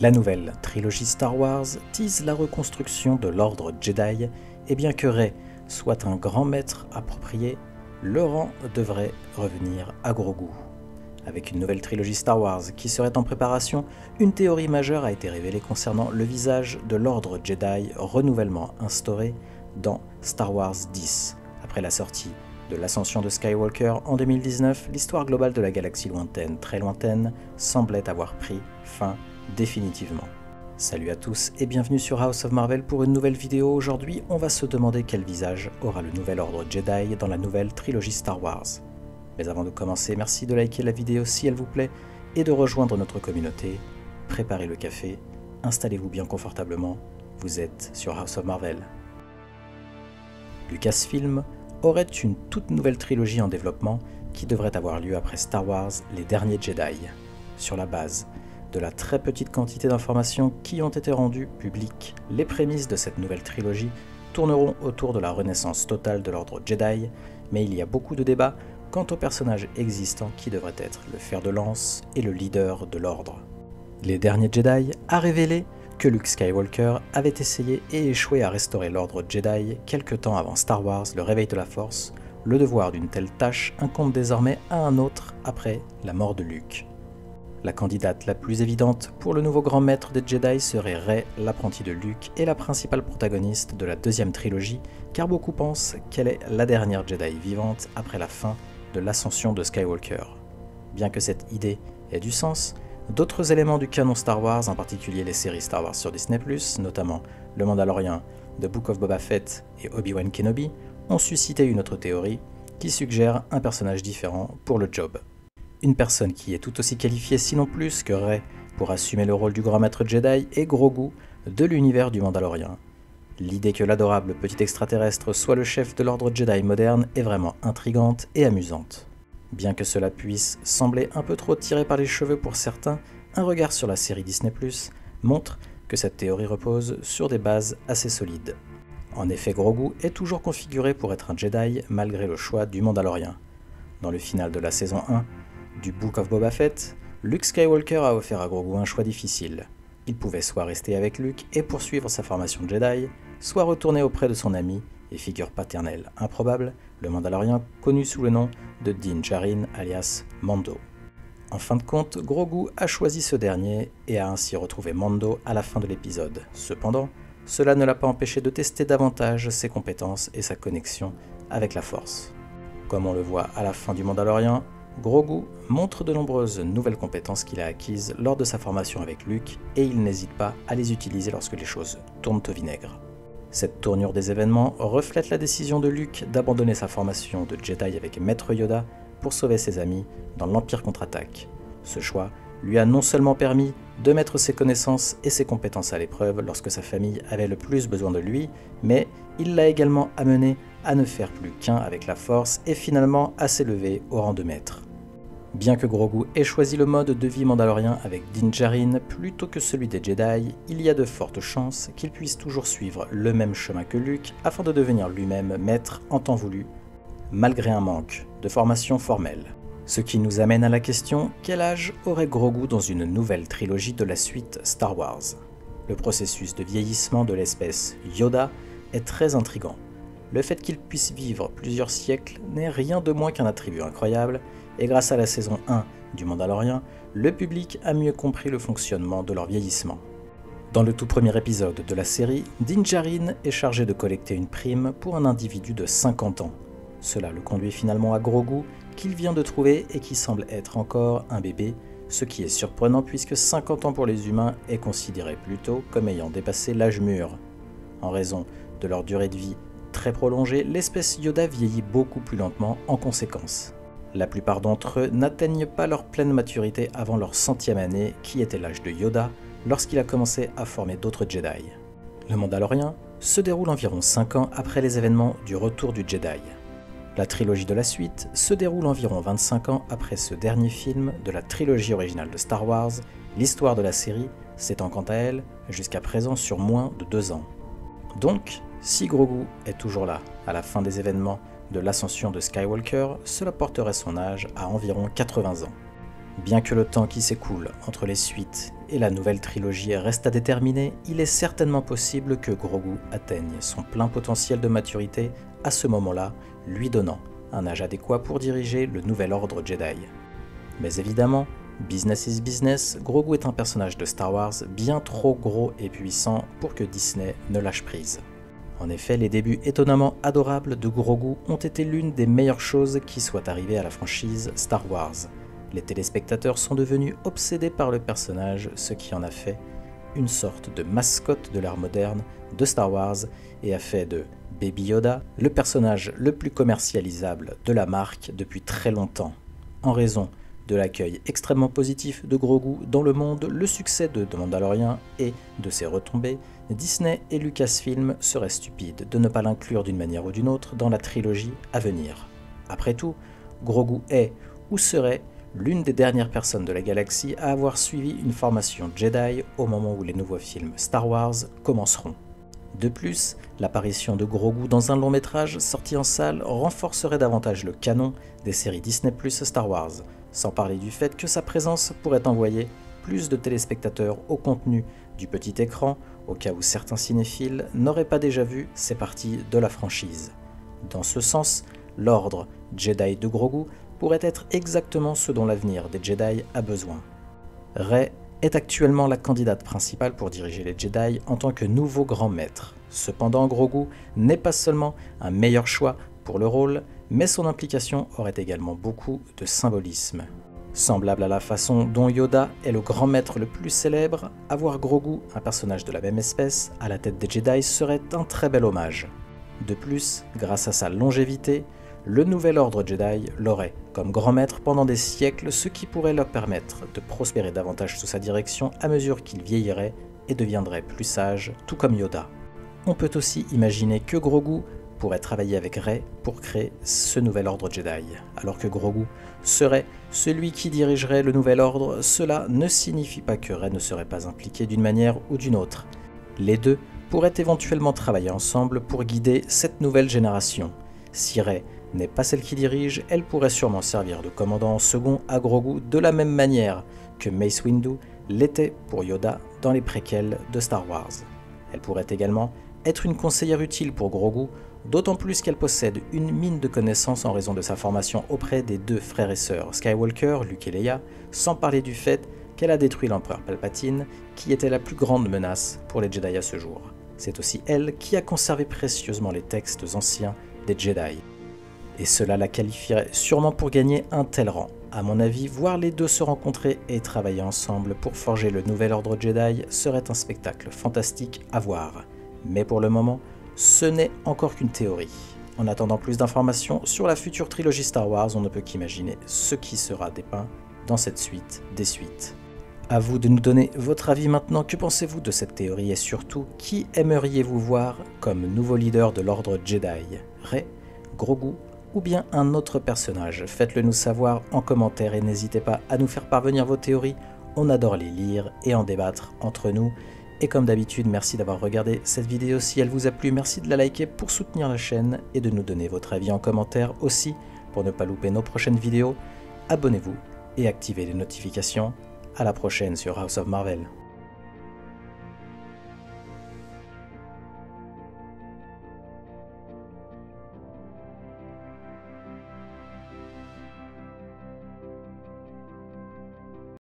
La nouvelle trilogie Star Wars tease la reconstruction de l'ordre Jedi, et bien que Rey soit un grand maître approprié, le rang devrait revenir à Grogu. Avec une nouvelle trilogie Star Wars qui serait en préparation, une théorie majeure a été révélée concernant le visage de l'ordre Jedi renouvellement instauré dans Star Wars X. Après la sortie de l'ascension de Skywalker en 2019, l'histoire globale de la galaxie lointaine, très lointaine, semblait avoir pris fin définitivement. Salut à tous et bienvenue sur House of Marvel pour une nouvelle vidéo. Aujourd'hui, on va se demander quel visage aura le nouvel ordre Jedi dans la nouvelle trilogie Star Wars. Mais avant de commencer, merci de liker la vidéo si elle vous plaît et de rejoindre notre communauté. Préparez le café, installez-vous bien confortablement, vous êtes sur House of Marvel. Lucasfilm aurait une toute nouvelle trilogie en développement qui devrait avoir lieu après Star Wars Les Derniers Jedi, sur la base de la très petite quantité d'informations qui ont été rendues publiques. Les prémices de cette nouvelle trilogie tourneront autour de la renaissance totale de l'ordre Jedi, mais il y a beaucoup de débats quant au personnage existant qui devrait être le fer de lance et le leader de l'ordre. Les Derniers Jedi a révélé que Luke Skywalker avait essayé et échoué à restaurer l'ordre Jedi quelque temps avant Star Wars Le Réveil de la Force. Le devoir d'une telle tâche incombe désormais à un autre après la mort de Luke. La candidate la plus évidente pour le nouveau grand maître des Jedi serait Rey, l'apprentie de Luke et la principale protagoniste de la deuxième trilogie, car beaucoup pensent qu'elle est la dernière Jedi vivante après la fin de l'ascension de Skywalker. Bien que cette idée ait du sens, d'autres éléments du canon Star Wars, en particulier les séries Star Wars sur Disney+, notamment Le Mandalorian, The Book of Boba Fett et Obi-Wan Kenobi, ont suscité une autre théorie qui suggère un personnage différent pour le job. Une personne qui est tout aussi qualifiée, sinon plus, que Rey pour assumer le rôle du grand maître Jedi est Grogu de l'univers du Mandalorian. L'idée que l'adorable petit extraterrestre soit le chef de l'ordre Jedi moderne est vraiment intrigante et amusante. Bien que cela puisse sembler un peu trop tiré par les cheveux pour certains, un regard sur la série Disney+ montre que cette théorie repose sur des bases assez solides. En effet, Grogu est toujours configuré pour être un Jedi malgré le choix du Mandalorian. Dans le final de la saison 1, du Book of Boba Fett, Luke Skywalker a offert à Grogu un choix difficile. Il pouvait soit rester avec Luke et poursuivre sa formation Jedi, soit retourner auprès de son ami et figure paternelle improbable, le Mandalorian connu sous le nom de Din Djarin alias Mando. En fin de compte, Grogu a choisi ce dernier et a ainsi retrouvé Mando à la fin de l'épisode. Cependant, cela ne l'a pas empêché de tester davantage ses compétences et sa connexion avec la Force. Comme on le voit à la fin du Mandalorian, Grogu montre de nombreuses nouvelles compétences qu'il a acquises lors de sa formation avec Luke et il n'hésite pas à les utiliser lorsque les choses tournent au vinaigre. Cette tournure des événements reflète la décision de Luke d'abandonner sa formation de Jedi avec Maître Yoda pour sauver ses amis dans l'Empire contre-attaque. Ce choix lui a non seulement permis de mettre ses connaissances et ses compétences à l'épreuve lorsque sa famille avait le plus besoin de lui, mais il l'a également amené à ne faire plus qu'un avec la Force et finalement à s'élever au rang de maître. Bien que Grogu ait choisi le mode de vie mandalorien avec Din Djarin plutôt que celui des Jedi, il y a de fortes chances qu'il puisse toujours suivre le même chemin que Luke afin de devenir lui-même maître en temps voulu, malgré un manque de formation formelle. Ce qui nous amène à la question, quel âge aurait Grogu dans une nouvelle trilogie de la suite Star Wars? Le processus de vieillissement de l'espèce Yoda est très intriguant. Le fait qu'il puisse vivre plusieurs siècles n'est rien de moins qu'un attribut incroyable, et grâce à la saison 1 du Mandalorian, le public a mieux compris le fonctionnement de leur vieillissement. Dans le tout premier épisode de la série, Din Djarin est chargé de collecter une prime pour un individu de 50 ans. Cela le conduit finalement à Grogu, qu'il vient de trouver et qui semble être encore un bébé, ce qui est surprenant puisque 50 ans pour les humains est considéré plutôt comme ayant dépassé l'âge mûr. En raison de leur durée de vie très prolongée, l'espèce Yoda vieillit beaucoup plus lentement en conséquence. La plupart d'entre eux n'atteignent pas leur pleine maturité avant leur 100e année, qui était l'âge de Yoda, lorsqu'il a commencé à former d'autres Jedi. Le Mandalorian se déroule environ 5 ans après les événements du Retour du Jedi. La trilogie de la suite se déroule environ 25 ans après ce dernier film de la trilogie originale de Star Wars, l'histoire de la série s'étend quant à elle jusqu'à présent sur moins de 2 ans. Donc, si Grogu est toujours là à la fin des événements de l'ascension de Skywalker, cela porterait son âge à environ 80 ans. Bien que le temps qui s'écoule entre les suites et la nouvelle trilogie reste à déterminer, il est certainement possible que Grogu atteigne son plein potentiel de maturité à ce moment-là, lui donnant un âge adéquat pour diriger le nouvel ordre Jedi. Mais évidemment, business is business, Grogu est un personnage de Star Wars bien trop gros et puissant pour que Disney ne lâche prise. En effet, les débuts étonnamment adorables de Grogu ont été l'une des meilleures choses qui soit arrivée à la franchise Star Wars. Les téléspectateurs sont devenus obsédés par le personnage, ce qui en a fait une sorte de mascotte de l'ère moderne de Star Wars et a fait de Baby Yoda le personnage le plus commercialisable de la marque depuis très longtemps. En raison de l'accueil extrêmement positif de Grogu dans le monde, le succès de The Mandalorian et de ses retombées, Disney et Lucasfilm seraient stupides de ne pas l'inclure d'une manière ou d'une autre dans la trilogie à venir. Après tout, Grogu est ou serait l'une des dernières personnes de la galaxie à avoir suivi une formation Jedi au moment où les nouveaux films Star Wars commenceront. De plus, l'apparition de Grogu dans un long métrage sorti en salle renforcerait davantage le canon des séries Disney+ Star Wars, sans parler du fait que sa présence pourrait envoyer plus de téléspectateurs au contenu du petit écran, au cas où certains cinéphiles n'auraient pas déjà vu ces parties de la franchise. Dans ce sens, l'ordre Jedi de Grogu pourrait être exactement ce dont l'avenir des Jedi a besoin. Rey est actuellement la candidate principale pour diriger les Jedi en tant que nouveau grand maître. Cependant, Grogu n'est pas seulement un meilleur choix pour le rôle, mais son implication aurait également beaucoup de symbolisme. Semblable à la façon dont Yoda est le grand maître le plus célèbre, avoir Grogu, un personnage de la même espèce, à la tête des Jedi serait un très bel hommage. De plus, grâce à sa longévité, le nouvel ordre Jedi l'aurait comme grand maître pendant des siècles, ce qui pourrait leur permettre de prospérer davantage sous sa direction à mesure qu'il vieillirait et deviendrait plus sage, tout comme Yoda. On peut aussi imaginer que Grogu pourrait travailler avec Rey pour créer ce nouvel ordre Jedi. Alors que Grogu serait celui qui dirigerait le nouvel ordre, cela ne signifie pas que Rey ne serait pas impliqué d'une manière ou d'une autre. Les deux pourraient éventuellement travailler ensemble pour guider cette nouvelle génération. Si Rey n'est pas celle qui dirige, elle pourrait sûrement servir de commandant en second à Grogu de la même manière que Mace Windu l'était pour Yoda dans les préquels de Star Wars. Elle pourrait également être une conseillère utile pour Grogu, d'autant plus qu'elle possède une mine de connaissances en raison de sa formation auprès des deux frères et sœurs Skywalker, Luke et Leia, sans parler du fait qu'elle a détruit l'empereur Palpatine, qui était la plus grande menace pour les Jedi à ce jour. C'est aussi elle qui a conservé précieusement les textes anciens des Jedi. Et cela la qualifierait sûrement pour gagner un tel rang. À mon avis, voir les deux se rencontrer et travailler ensemble pour forger le nouvel ordre Jedi serait un spectacle fantastique à voir. Mais pour le moment, ce n'est encore qu'une théorie. En attendant plus d'informations sur la future trilogie Star Wars, on ne peut qu'imaginer ce qui sera dépeint dans cette suite des suites. À vous de nous donner votre avis maintenant. Que pensez-vous de cette théorie et surtout, qui aimeriez-vous voir comme nouveau leader de l'ordre Jedi? Rey, Grogu ou bien un autre personnage? Faites-le nous savoir en commentaire et n'hésitez pas à nous faire parvenir vos théories. On adore les lire et en débattre entre nous. Et comme d'habitude, merci d'avoir regardé cette vidéo. Si elle vous a plu, merci de la liker pour soutenir la chaîne et de nous donner votre avis en commentaire aussi pour ne pas louper nos prochaines vidéos. Abonnez-vous et activez les notifications. À la prochaine sur House of Marvel.